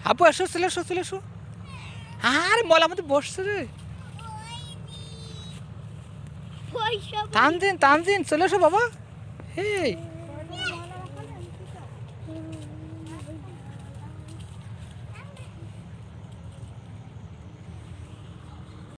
আপু এসো, চলে এসো, চলে এসো। আরে মলার মধ্যে বসছে রে। তানজিন, তানজিন, চলে এসো বাবা। এই